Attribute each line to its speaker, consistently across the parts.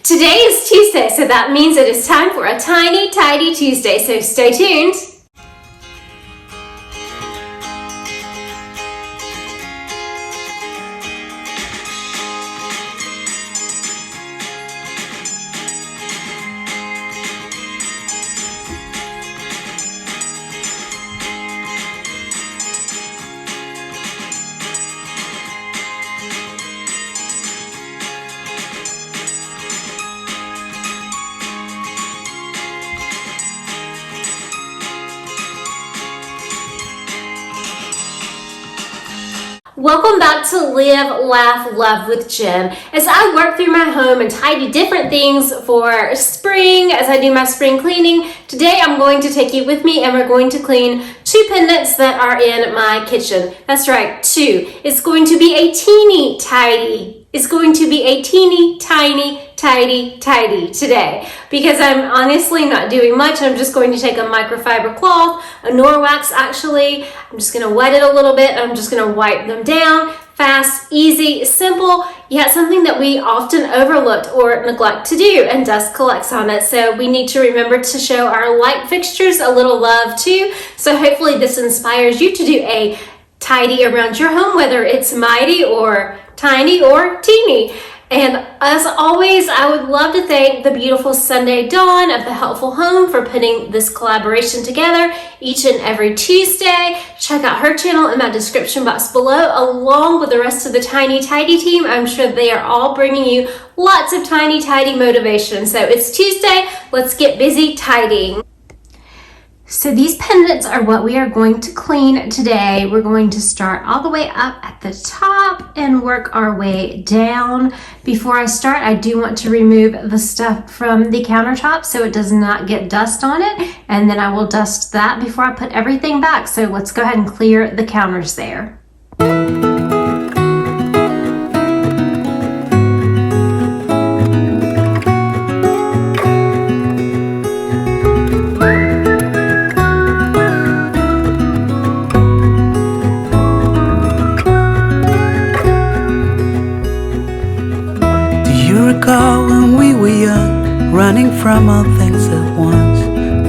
Speaker 1: Today is Tuesday, so that means it is time for a tiny, tidy Tuesday, so stay tuned. Welcome back to Live, Laugh, Love with Jen. As I work through my home and tidy different things for spring, as I do my spring cleaning, today I'm going to take you with me and we're going to clean 2 pendants that are in my kitchen. That's right, 2. It's going to be a teeny tidy. It's going to be a teeny tiny tidy today because I'm honestly not doing much. I'm just going to take a microfiber cloth, a Norwax actually. I'm just going to wet it a little bit. I'm just going to wipe them down. Fast, easy, simple, yet something that we often overlook or neglect to do, and dust collects on it. So we need to remember to show our light fixtures a little love too. So hopefully this inspires you to do a tidy around your home, whether it's mighty or tiny or teeny. And as always, I would love to thank the beautiful Sunday Dawn of the Helpful Home for putting this collaboration together each and every Tuesday. Check out her channel in my description box below, along with the rest of the Tiny Tidy team. I'm sure they are all bringing you lots of tiny tidy motivation. So it's Tuesday, let's get busy tidying. So these pendants are what we are going to clean today. We're going to start all the way up at the top and work our way down. Before I start, I do want to remove the stuff from the countertop so it does not get dust on it. And then I will dust that before I put everything back. So let's go ahead and clear the counters there.
Speaker 2: When we were young, running from all things at once,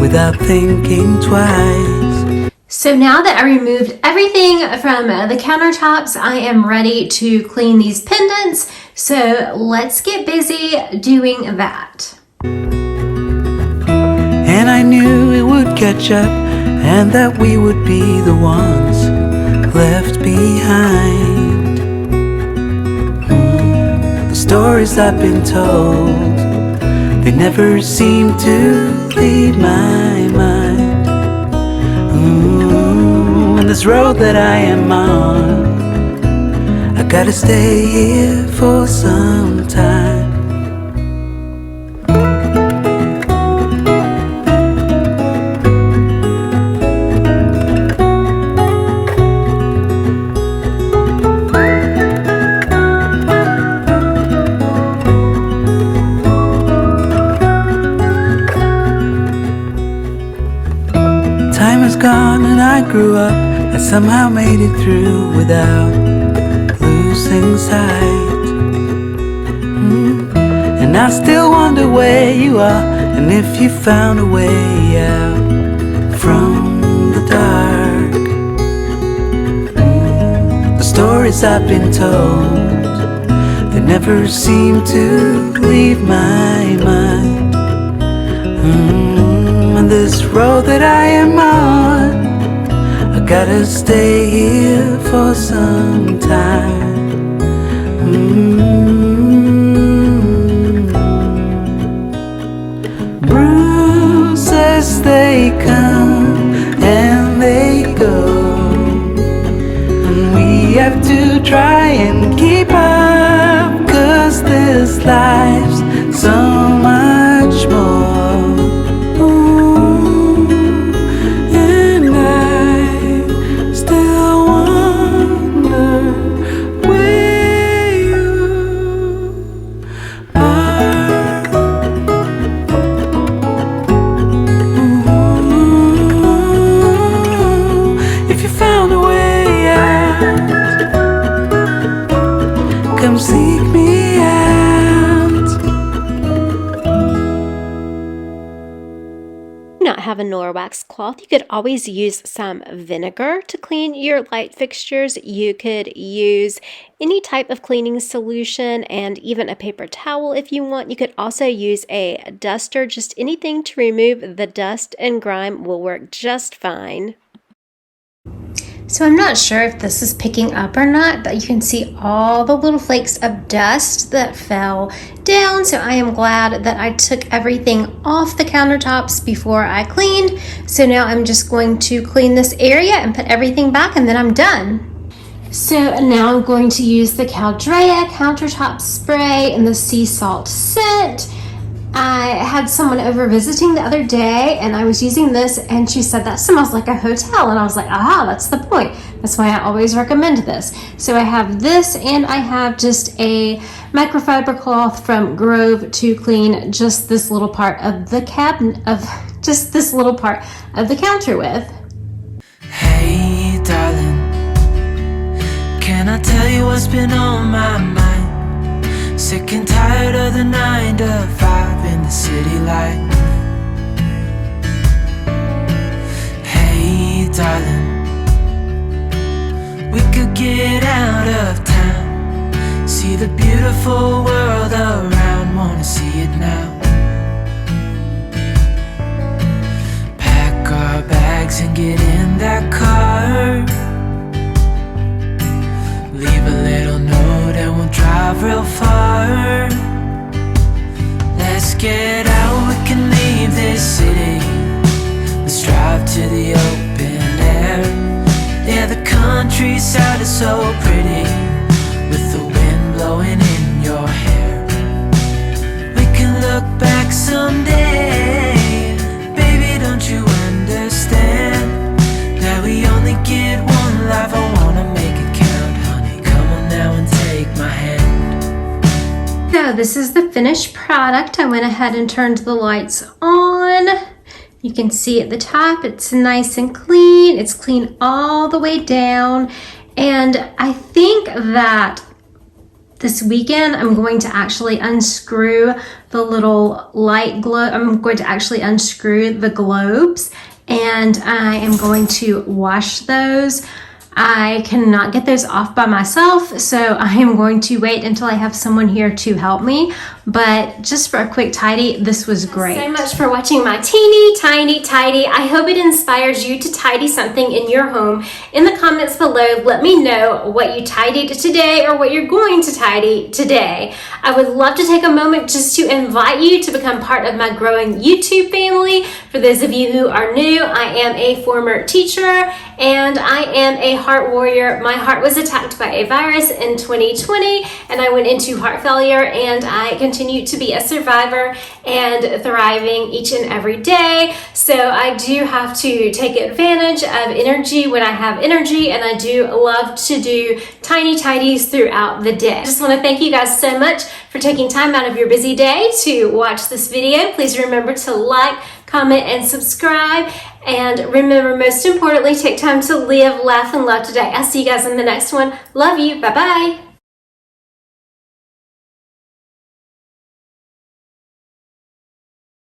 Speaker 2: without thinking twice.
Speaker 1: So now that I removed everything from the countertops, I am ready to clean these pendants. So let's get busy doing that.
Speaker 2: And I knew it would catch up, and that we would be the ones left behind. Stories I've been told, they never seem to leave my mind. And this road that I am on, I gotta stay here for some time. Time is gone and I grew up. I somehow made it through without losing sight. And I still wonder where you are, and if you found a way out from the dark. The stories I've been told, they never seem to leave my mind. And this road that I am on, I gotta stay here for some time. Bruises, they come and they go, and we have to try and keep up, 'cause this life's so much more. Come seek me out.
Speaker 1: have a Norwax cloth, you could always use some vinegar to clean your light fixtures. You could use any type of cleaning solution and even a paper towel if you want. You could also use a duster. Just anything to remove the dust and grime will work just fine. So I'm not sure if this is picking up or not, but you can see all the little flakes of dust that fell down. So I am glad that I took everything off the countertops before I cleaned. So now I'm just going to clean this area and put everything back, and then I'm done. So now I'm going to use the Caldrea countertop spray and the sea salt scent. I had someone over visiting the other day and I was using this and she said, that smells like a hotel. And I was like, aha, that's the point. That's why I always recommend this. So I have this and I have just a microfiber cloth from Grove to clean just this little part of the cabinet, just this little part of the counter with.
Speaker 2: Hey darling, can I tell you what's been on my mind? Sick and tired of the 9 to 5 in the city life. Hey darling, we could get out of town, see the beautiful world around, wanna see it now. Pack our bags and get in that car, leave a little note and we'll drive real far. Let's get out, we can leave this city. Let's drive to the open air. Yeah, the countryside is so pretty, with the wind blowing in your hair. We can look back someday, baby, don't you understand that we only get one life? I wanna make it count, honey, come on now and take my hand.
Speaker 1: So this is the finished product. I went ahead and turned the lights on. You can see at the top, it's nice and clean. It's clean all the way down. And I think that this weekend, I'm going to actually unscrew the little light globe. I'm going to actually unscrew the globes and I am going to wash those. I cannot get those off by myself, so I am going to wait until I have someone here to help me. But just for a quick tidy, this was great. Thanks so much for watching my teeny tiny tidy. I hope it inspires you to tidy something in your home. In the comments below, let me know what you tidied today or what you're going to tidy today. I would love to take a moment just to invite you to become part of my growing YouTube family. For those of you who are new, I am a former teacher and I am a heart warrior. My heart was attacked by a virus in 2020 and I went into heart failure, and I continue to be a survivor and thriving each and every day. So I do have to take advantage of energy when I have energy, and I do love to do tiny tidies throughout the day. I just want to thank you guys so much for taking time out of your busy day to watch this video. Please remember to like, comment, and subscribe. And remember, most importantly, take time to live, laugh, and love today. I'll see you guys in the next one. Love you. Bye-bye.